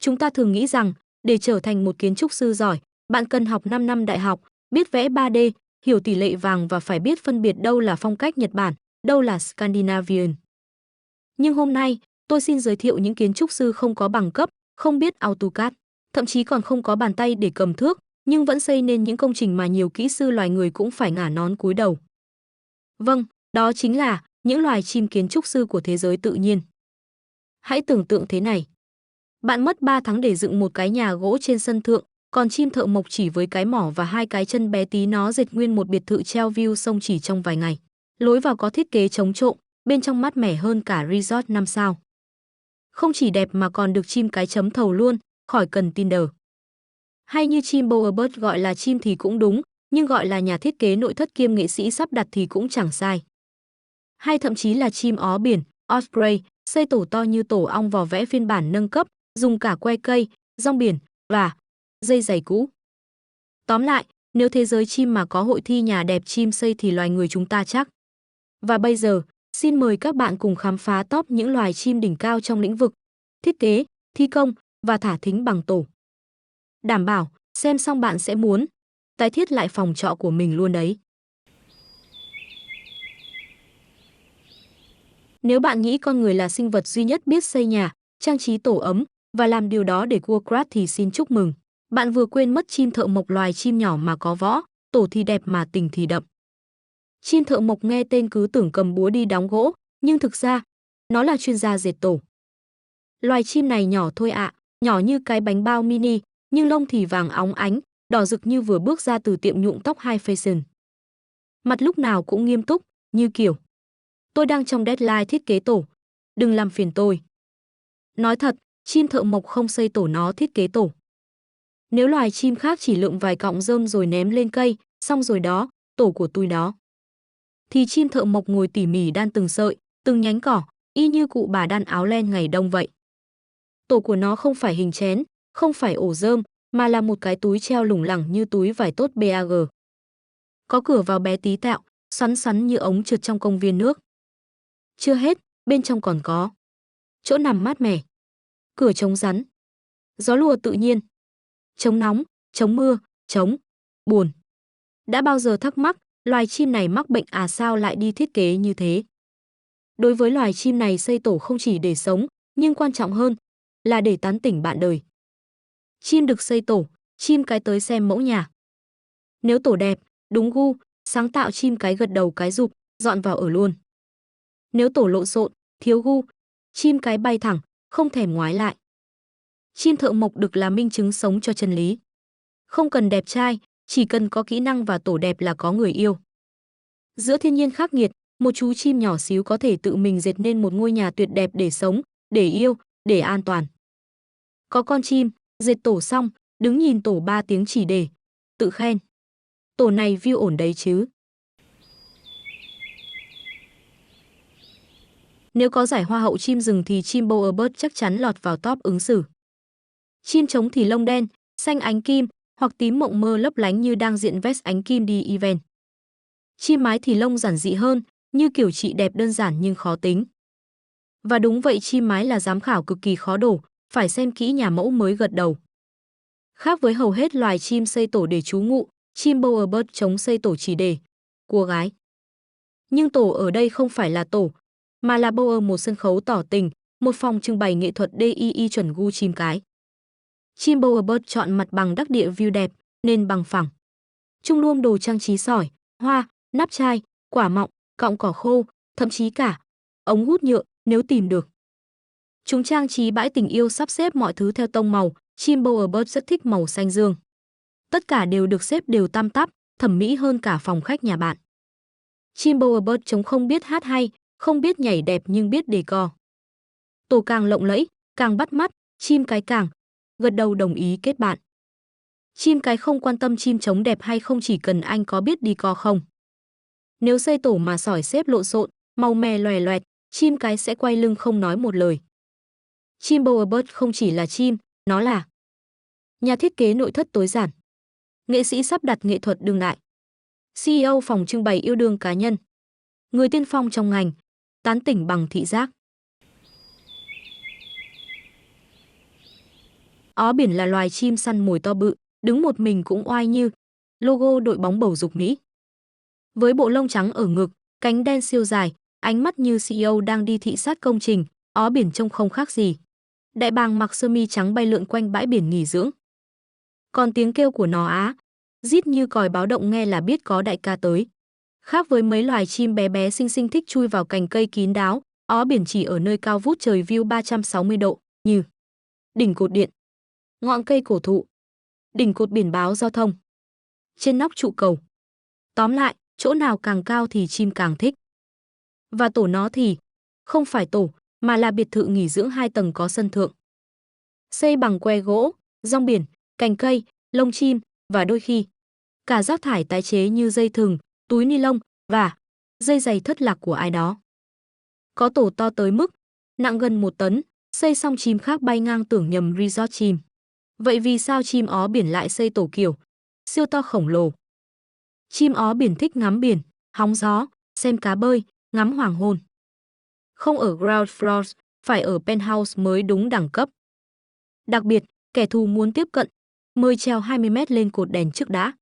Chúng ta thường nghĩ rằng, để trở thành một kiến trúc sư giỏi, bạn cần học 5 năm đại học, biết vẽ 3D, hiểu tỷ lệ vàng và phải biết phân biệt đâu là phong cách Nhật Bản, đâu là Scandinavian. Nhưng hôm nay, tôi xin giới thiệu những kiến trúc sư không có bằng cấp, không biết AutoCAD, thậm chí còn không có bàn tay để cầm thước, nhưng vẫn xây nên những công trình mà nhiều kỹ sư loài người cũng phải ngả nón cúi đầu. Vâng, đó chính là những loài chim kiến trúc sư của thế giới tự nhiên. Hãy tưởng tượng thế này. Bạn mất 3 tháng để dựng một cái nhà gỗ trên sân thượng, còn chim thợ mộc chỉ với cái mỏ và hai cái chân bé tí nó dệt nguyên một biệt thự treo view sông chỉ trong vài ngày. Lối vào có thiết kế chống trộm, bên trong mát mẻ hơn cả resort 5 sao. Không chỉ đẹp mà còn được chim cái chấm thầu luôn, khỏi cần Tinder. Hay như chim Bowerbird gọi là chim thì cũng đúng, nhưng gọi là nhà thiết kế nội thất kiêm nghệ sĩ sắp đặt thì cũng chẳng sai. Hay thậm chí là chim ó biển, Osprey, xây tổ to như tổ ong vò vẽ phiên bản nâng cấp, dùng cả que cây, rong biển và dây giày cũ. Tóm lại, nếu thế giới chim mà có hội thi nhà đẹp chim xây thì loài người chúng ta chắc. Và bây giờ, xin mời các bạn cùng khám phá top những loài chim đỉnh cao trong lĩnh vực thiết kế, thi công và thả thính bằng tổ. Đảm bảo, xem xong bạn sẽ muốn tái thiết lại phòng trọ của mình luôn đấy. Nếu bạn nghĩ con người là sinh vật duy nhất biết xây nhà, trang trí tổ ấm và làm điều đó để cua crat thì xin chúc mừng. Bạn vừa quên mất chim thợ mộc, loài chim nhỏ mà có võ, tổ thì đẹp mà tình thì đậm. Chim thợ mộc nghe tên cứ tưởng cầm búa đi đóng gỗ, nhưng thực ra, nó là chuyên gia dệt tổ. Loài chim này nhỏ thôi ạ, nhỏ như cái bánh bao mini, nhưng lông thì vàng óng ánh, đỏ rực như vừa bước ra từ tiệm nhuộm tóc High Fashion. Mặt lúc nào cũng nghiêm túc, như kiểu tôi đang trong deadline thiết kế tổ, đừng làm phiền tôi. Nói thật, chim thợ mộc không xây tổ, nó thiết kế tổ. Nếu loài chim khác chỉ lượm vài cọng rơm rồi ném lên cây, xong rồi đó, tổ của tôi đó. Thì chim thợ mộc ngồi tỉ mỉ đan từng sợi, từng nhánh cỏ, y như cụ bà đan áo len ngày đông vậy. Tổ của nó không phải hình chén, không phải ổ rơm, mà là một cái túi treo lủng lẳng như túi vải tốt BAG. Có cửa vào bé tí tẹo, xoắn xoắn như ống trượt trong công viên nước. Chưa hết, bên trong còn có chỗ nằm mát mẻ, cửa chống rắn, gió lùa tự nhiên, chống nóng, chống mưa, chống buồn. Đã bao giờ thắc mắc, loài chim này mắc bệnh à sao lại đi thiết kế như thế? Đối với loài chim này, xây tổ không chỉ để sống, nhưng quan trọng hơn là để tán tỉnh bạn đời. Chim đực xây tổ, chim cái tới xem mẫu nhà. Nếu tổ đẹp, đúng gu, sáng tạo, chim cái gật đầu cái rụp, dọn vào ở luôn. Nếu tổ lộn xộn, thiếu gu, chim cái bay thẳng, không thèm ngoái lại. Chim thợ mộc đực là minh chứng sống cho chân lý. Không cần đẹp trai, chỉ cần có kỹ năng và tổ đẹp là có người yêu. Giữa thiên nhiên khắc nghiệt, một chú chim nhỏ xíu có thể tự mình dệt nên một ngôi nhà tuyệt đẹp để sống, để yêu, để an toàn. Có con chim, dệt tổ xong, đứng nhìn tổ 3 tiếng chỉ để tự khen. Tổ này view ổn đấy chứ. Nếu có giải hoa hậu chim rừng thì chim Bowerbird chắc chắn lọt vào top ứng xử. Chim trống thì lông đen, xanh ánh kim, hoặc tím mộng mơ lấp lánh như đang diện vest ánh kim đi event. Chim mái thì lông giản dị hơn, như kiểu chị đẹp đơn giản nhưng khó tính. Và đúng vậy, chim mái là giám khảo cực kỳ khó đổ, phải xem kỹ nhà mẫu mới gật đầu. Khác với hầu hết loài chim xây tổ để trú ngụ, chim Bowerbird trống xây tổ chỉ để cua gái. Nhưng tổ ở đây không phải là tổ, mà là bower, một sân khấu tỏ tình, một phòng trưng bày nghệ thuật DIY chuẩn gu chim cái. Chim Bowerbird chọn mặt bằng đắc địa, view đẹp, nên bằng phẳng. Chung luôn đồ trang trí sỏi, hoa, nắp chai, quả mọng, cọng cỏ khô, thậm chí cả ống hút nhựa nếu tìm được. Chúng trang trí bãi tình yêu, sắp xếp mọi thứ theo tông màu. Chim Bowerbird rất thích màu xanh dương. Tất cả đều được xếp đều tăm tắp, thẩm mỹ hơn cả phòng khách nhà bạn. Chim Bowerbird trống không biết hát hay, không biết nhảy đẹp nhưng biết decor. Tổ càng lộng lẫy, càng bắt mắt, chim cái càng gật đầu đồng ý kết bạn. Chim cái không quan tâm chim trống đẹp hay không, chỉ cần anh có biết decor không. Nếu xây tổ mà sỏi xếp lộn xộn, màu mè loè loẹt, chim cái sẽ quay lưng không nói một lời. Chim Bowerbird không chỉ là chim, nó là nhà thiết kế nội thất tối giản, nghệ sĩ sắp đặt nghệ thuật đương đại, CEO phòng trưng bày yêu đương cá nhân, người tiên phong trong ngành, tán tỉnh bằng thị giác. Ó biển là loài chim săn mồi to bự, đứng một mình cũng oai như logo đội bóng bầu dục Mỹ. Với bộ lông trắng ở ngực, cánh đen siêu dài, ánh mắt như CEO đang đi thị sát công trình, ó biển trông không khác gì. Đại bàng mặc sơ mi trắng bay lượn quanh bãi biển nghỉ dưỡng. Còn tiếng kêu của nó rít như còi báo động, nghe là biết có đại ca tới. Khác với mấy loài chim bé bé xinh xinh thích chui vào cành cây kín đáo, ó biển chỉ ở nơi cao vút trời view 360 độ, như đỉnh cột điện, ngọn cây cổ thụ, đỉnh cột biển báo giao thông, trên nóc trụ cầu. Tóm lại, chỗ nào càng cao thì chim càng thích. Và tổ nó thì không phải tổ, mà là biệt thự nghỉ dưỡng 2 tầng có sân thượng. Xây bằng que gỗ, rong biển, cành cây, lông chim và đôi khi cả rác thải tái chế như dây thừng, túi ni lông và dây giày thất lạc của ai đó. Có tổ to tới mức nặng gần 1 tấn, xây xong chim khác bay ngang tưởng nhầm resort chim. Vậy vì sao chim ó biển lại xây tổ kiểu siêu to khổng lồ? Chim ó biển thích ngắm biển, hóng gió, xem cá bơi, ngắm hoàng hôn. Không ở ground floor, phải ở penthouse mới đúng đẳng cấp. Đặc biệt, kẻ thù muốn tiếp cận, mời treo 20 mét lên cột đèn trước đã.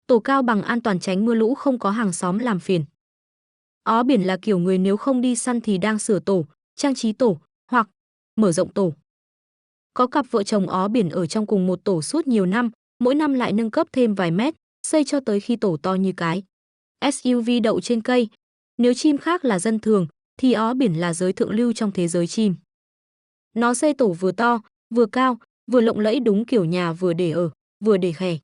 Tổ cao bằng an toàn tránh mưa lũ, không có hàng xóm làm phiền. Ó biển là kiểu người nếu không đi săn thì đang sửa tổ, trang trí tổ hoặc mở rộng tổ. Có cặp vợ chồng ó biển ở trong cùng một tổ suốt nhiều năm, mỗi năm lại nâng cấp thêm vài mét, xây cho tới khi tổ to như cái SUV đậu trên cây. Nếu chim khác là dân thường, thì ó biển là giới thượng lưu trong thế giới chim. Nó xây tổ vừa to, vừa cao, vừa lộng lẫy đúng kiểu nhà vừa để ở, vừa để khè.